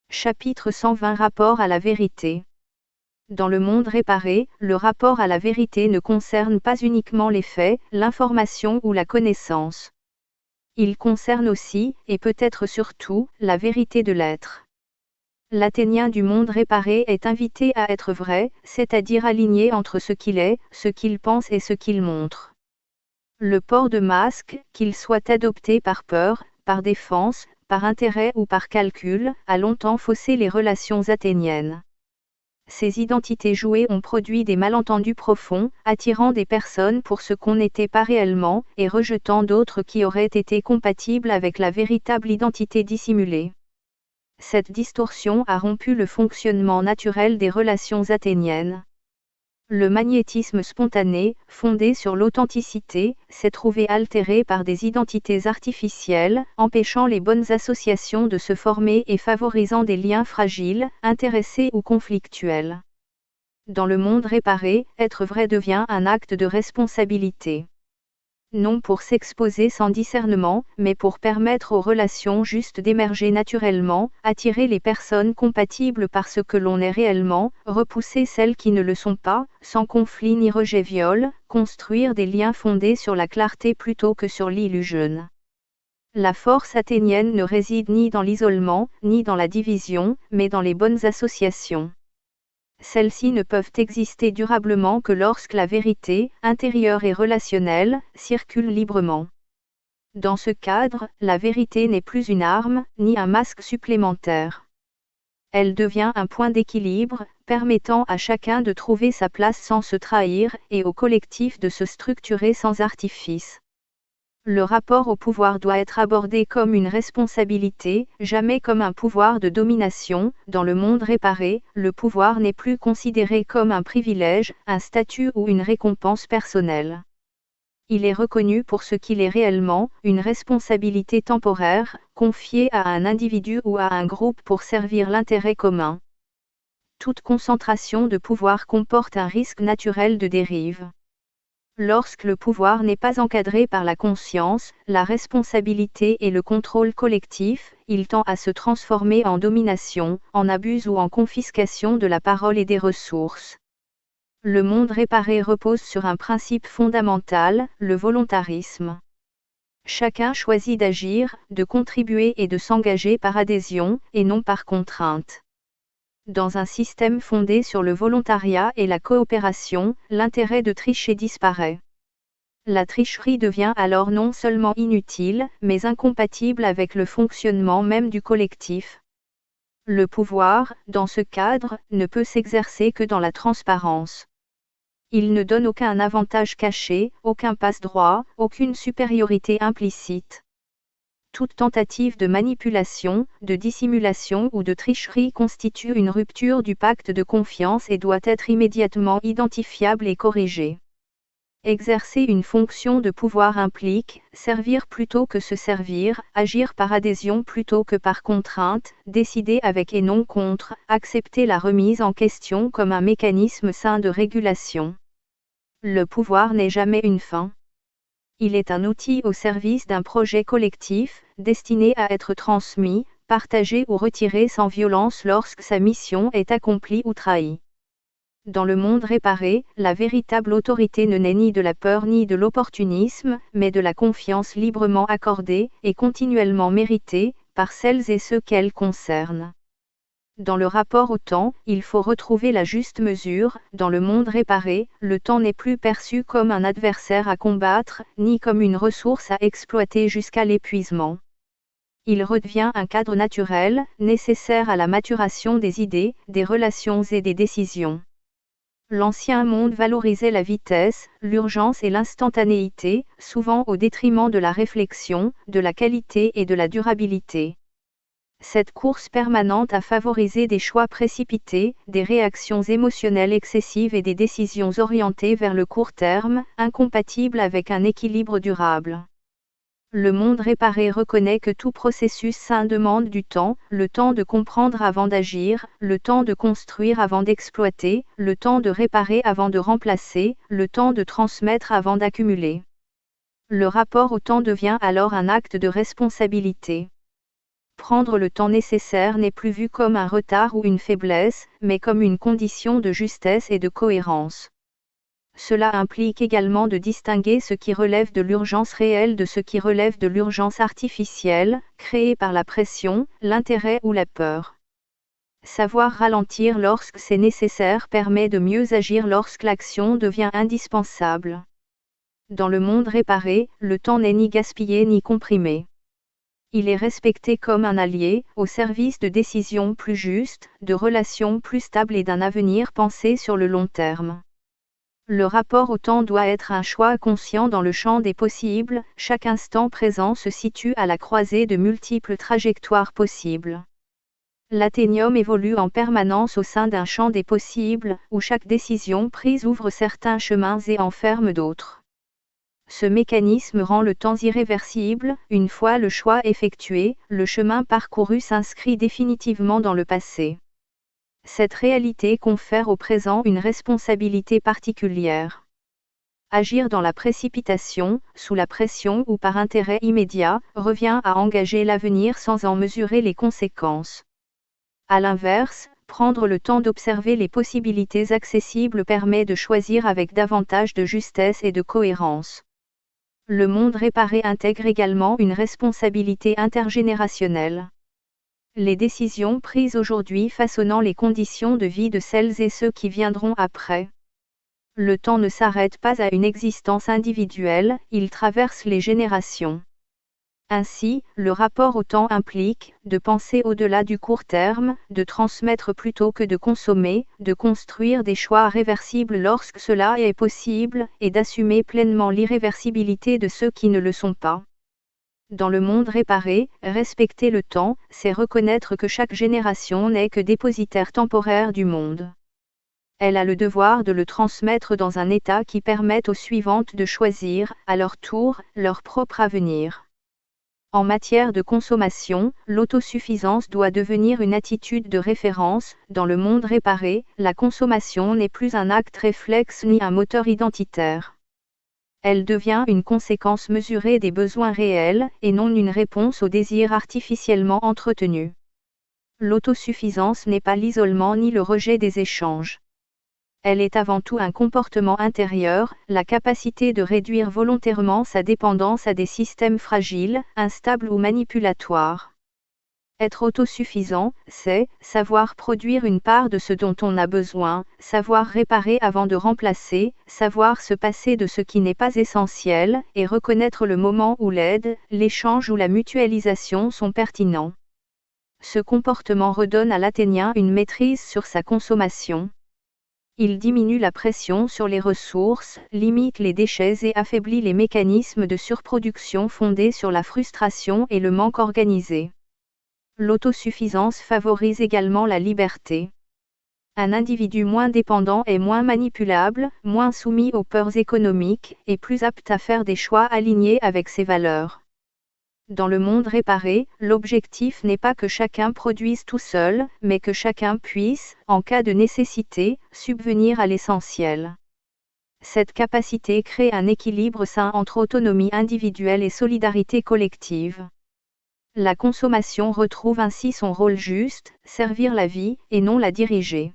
Chapitre 120 Rapport à la vérité. Dans le monde réparé, le rapport à la vérité ne concerne pas uniquement les faits, l'information ou la connaissance. Il concerne aussi, et peut-être surtout, la vérité de l'être. L'Athénien du monde réparé est invité à être vrai, c'est-à-dire aligné entre ce qu'il est, ce qu'il pense et ce qu'il montre. Le port de masque, qu'il soit adopté par peur, par défense, par intérêt ou par calcul, a longtemps faussé les relations athéniennes. Ces identités jouées ont produit des malentendus profonds, attirant des personnes pour ce qu'on n'était pas réellement, et rejetant d'autres qui auraient été compatibles avec la véritable identité dissimulée. Cette distorsion a rompu le fonctionnement naturel des relations athéniennes. Le magnétisme spontané, fondé sur l'authenticité, s'est trouvé altéré par des identités artificielles, empêchant les bonnes associations de se former et favorisant des liens fragiles, intéressés ou conflictuels. Dans le monde réparé, être vrai devient un acte de responsabilité. Non pour s'exposer sans discernement, mais pour permettre aux relations justes d'émerger naturellement, attirer les personnes compatibles parce que l'on est réellement, repousser celles qui ne le sont pas, sans conflit ni rejet-viol, construire des liens fondés sur la clarté plutôt que sur l'illusion. La force athénienne ne réside ni dans l'isolement, ni dans la division, mais dans les bonnes associations. Celles-ci ne peuvent exister durablement que lorsque la vérité, intérieure et relationnelle, circule librement. Dans ce cadre, la vérité n'est plus une arme, ni un masque supplémentaire. Elle devient un point d'équilibre, permettant à chacun de trouver sa place sans se trahir, et au collectif de se structurer sans artifice. Le rapport au pouvoir doit être abordé comme une responsabilité, jamais comme un pouvoir de domination. Dans le monde réparé, le pouvoir n'est plus considéré comme un privilège, un statut ou une récompense personnelle. Il est reconnu pour ce qu'il est réellement, une responsabilité temporaire, confiée à un individu ou à un groupe pour servir l'intérêt commun. Toute concentration de pouvoir comporte un risque naturel de dérive. Lorsque le pouvoir n'est pas encadré par la conscience, la responsabilité et le contrôle collectif, il tend à se transformer en domination, en abus ou en confiscation de la parole et des ressources. Le monde réparé repose sur un principe fondamental, le volontarisme. Chacun choisit d'agir, de contribuer et de s'engager par adhésion, et non par contrainte. Dans un système fondé sur le volontariat et la coopération, l'intérêt de tricher disparaît. La tricherie devient alors non seulement inutile, mais incompatible avec le fonctionnement même du collectif. Le pouvoir, dans ce cadre, ne peut s'exercer que dans la transparence. Il ne donne aucun avantage caché, aucun passe-droit, aucune supériorité implicite. Toute tentative de manipulation, de dissimulation ou de tricherie constitue une rupture du pacte de confiance et doit être immédiatement identifiable et corrigée. Exercer une fonction de pouvoir implique, servir plutôt que se servir, agir par adhésion plutôt que par contrainte, décider avec et non contre, accepter la remise en question comme un mécanisme sain de régulation. Le pouvoir n'est jamais une fin. Il est un outil au service d'un projet collectif, destiné à être transmis, partagé ou retiré sans violence lorsque sa mission est accomplie ou trahie. Dans le monde réparé, la véritable autorité ne naît ni de la peur ni de l'opportunisme, mais de la confiance librement accordée, et continuellement méritée, par celles et ceux qu'elle concerne. Dans le rapport au temps, il faut retrouver la juste mesure. Dans le monde réparé, le temps n'est plus perçu comme un adversaire à combattre, ni comme une ressource à exploiter jusqu'à l'épuisement. Il redevient un cadre naturel, nécessaire à la maturation des idées, des relations et des décisions. L'ancien monde valorisait la vitesse, l'urgence et l'instantanéité, souvent au détriment de la réflexion, de la qualité et de la durabilité. Cette course permanente a favorisé des choix précipités, des réactions émotionnelles excessives et des décisions orientées vers le court terme, incompatibles avec un équilibre durable. Le monde réparé reconnaît que tout processus sain demande du temps, le temps de comprendre avant d'agir, le temps de construire avant d'exploiter, le temps de réparer avant de remplacer, le temps de transmettre avant d'accumuler. Le rapport au temps devient alors un acte de responsabilité. prendre le temps nécessaire n'est plus vu comme un retard ou une faiblesse, mais comme une condition de justesse et de cohérence. Cela implique également de distinguer ce qui relève de l'urgence réelle de ce qui relève de l'urgence artificielle, créée par la pression, l'intérêt ou la peur. Savoir ralentir lorsque c'est nécessaire permet de mieux agir lorsque l'action devient indispensable. Dans le monde réparé, le temps n'est ni gaspillé ni comprimé. Il est respecté comme un allié, au service de décisions plus justes, de relations plus stables et d'un avenir pensé sur le long terme. Le rapport au temps doit être un choix conscient dans le champ des possibles, chaque instant présent se situe à la croisée de multiples trajectoires possibles. L'athénium évolue en permanence au sein d'un champ des possibles, où chaque décision prise ouvre certains chemins et en ferme d'autres. Ce mécanisme rend le temps irréversible, une fois le choix effectué, le chemin parcouru s'inscrit définitivement dans le passé. Cette réalité confère au présent une responsabilité particulière. Agir dans la précipitation, sous la pression ou par intérêt immédiat, revient à engager l'avenir sans en mesurer les conséquences. À l'inverse, prendre le temps d'observer les possibilités accessibles permet de choisir avec davantage de justesse et de cohérence. Le monde réparé intègre également une responsabilité intergénérationnelle. Les décisions prises aujourd'hui façonnant les conditions de vie de celles et ceux qui viendront après. Le temps ne s'arrête pas à une existence individuelle, il traverse les générations. Ainsi, le rapport au temps implique de penser au-delà du court terme, de transmettre plutôt que de consommer, de construire des choix réversibles lorsque cela est possible, et d'assumer pleinement l'irréversibilité de ceux qui ne le sont pas. Dans le monde réparé, respecter le temps, c'est reconnaître que chaque génération n'est que dépositaire temporaire du monde. Elle a le devoir de le transmettre dans un état qui permette aux suivantes de choisir, à leur tour, leur propre avenir. En matière de consommation, l'autosuffisance doit devenir une attitude de référence. Dans le monde réparé, la consommation n'est plus un acte réflexe ni un moteur identitaire. Elle devient une conséquence mesurée des besoins réels, et non une réponse aux désirs artificiellement entretenus. L'autosuffisance n'est pas l'isolement ni le rejet des échanges. Elle est avant tout un comportement intérieur, la capacité de réduire volontairement sa dépendance à des systèmes fragiles, instables ou manipulatoires. Être autosuffisant, c'est savoir produire une part de ce dont on a besoin, savoir réparer avant de remplacer, savoir se passer de ce qui n'est pas essentiel, et reconnaître le moment où l'aide, l'échange ou la mutualisation sont pertinents. Ce comportement redonne à l'Athénien une maîtrise sur sa consommation. Il diminue la pression sur les ressources, limite les déchets et affaiblit les mécanismes de surproduction fondés sur la frustration et le manque organisé. L'autosuffisance favorise également la liberté. Un individu moins dépendant est moins manipulable, moins soumis aux peurs économiques, et plus apte à faire des choix alignés avec ses valeurs. Dans le monde réparé, l'objectif n'est pas que chacun produise tout seul, mais que chacun puisse, en cas de nécessité, subvenir à l'essentiel. Cette capacité crée un équilibre sain entre autonomie individuelle et solidarité collective. La consommation retrouve ainsi son rôle juste, servir la vie, et non la diriger.